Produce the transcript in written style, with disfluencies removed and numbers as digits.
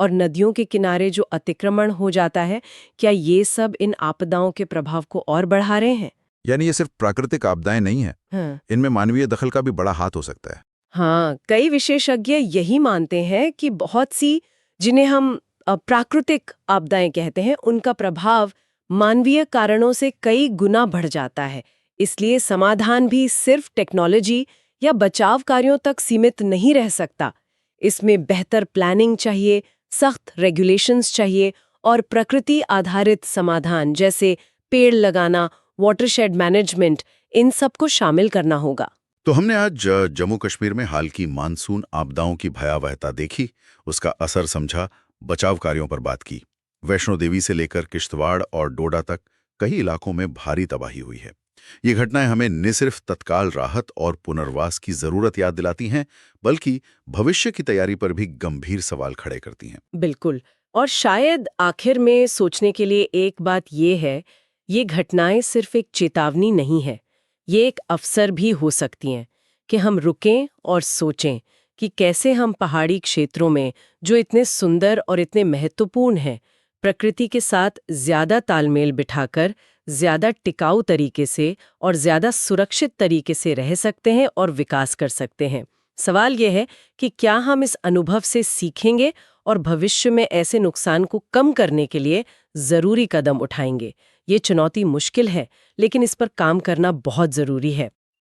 और नदियों के किनारे जो अतिक्रमण हो जाता है, क्या ये सब इन आपदाओं के प्रभाव को और बढ़ा रहे हैं? यानी ये सिर्फ प्राकृतिक आपदाएं नहीं हैं, हाँ। इनमें मानवीय दखल का भी बड़ा हाथ हो सकता है। हाँ, कई विशेषज्ञ यही मानते हैं कि बहुत सी जिन्हें हम प्राकृतिक आपदाएं कहते हैं, उनका प्रभाव मानवीय कारणों से कई गुना बढ़ जाता है। इसलिए समाधान भी सिर्फ टेक्नोलॉजी या बचाव कार्यों तक सीमित नहीं रह सकता। इसमें बेहतर प्लानिंग चाहिए, सख्त रेगुलेशंस चाहिए और प्रकृति आधारित समाधान जैसे पेड़ लगाना, वाटरशेड मैनेजमेंट, इन सबको शामिल करना होगा। तो हमने आज जम्मू कश्मीर में हाल की मानसून आपदाओं की भयावहता देखी, उसका असर समझा, बचाव कार्यों पर बात की। वैष्णो देवी से लेकर किश्तवाड़ और डोडा तक कई इलाकों में भारी तबाही हुई है। ये घटनाएं हमें न सिर्फ तत्काल राहत और पुनर्वास की जरूरत याद दिलाती हैं, बल्कि भविष्य की तैयारी पर भी गंभीर सवाल खड़े करती हैं। बिल्कुल। और शायद आखिर में सोचने के लिए एक बात ये है, ये घटनाएं सिर्फ एक चेतावनी नहीं है, ये एक अवसर भी हो सकती हैं कि हम रुकें और सोचें कि कैसे हम पहाड़ी क्षेत्रों में, जो इतने सुंदर और इतने महत्वपूर्ण हैं, प्रकृति के साथ ज्यादा तालमेल बिठाकर, ज्यादा टिकाऊ तरीके से और ज्यादा सुरक्षित तरीके से रह सकते हैं और विकास कर सकते हैं। सवाल यह है कि क्या हम इस अनुभव से सीखेंगे और भविष्य में ऐसे नुकसान को कम करने के लिए जरूरी कदम उठाएंगे। ये चुनौती मुश्किल है, लेकिन इस पर काम करना बहुत जरूरी है।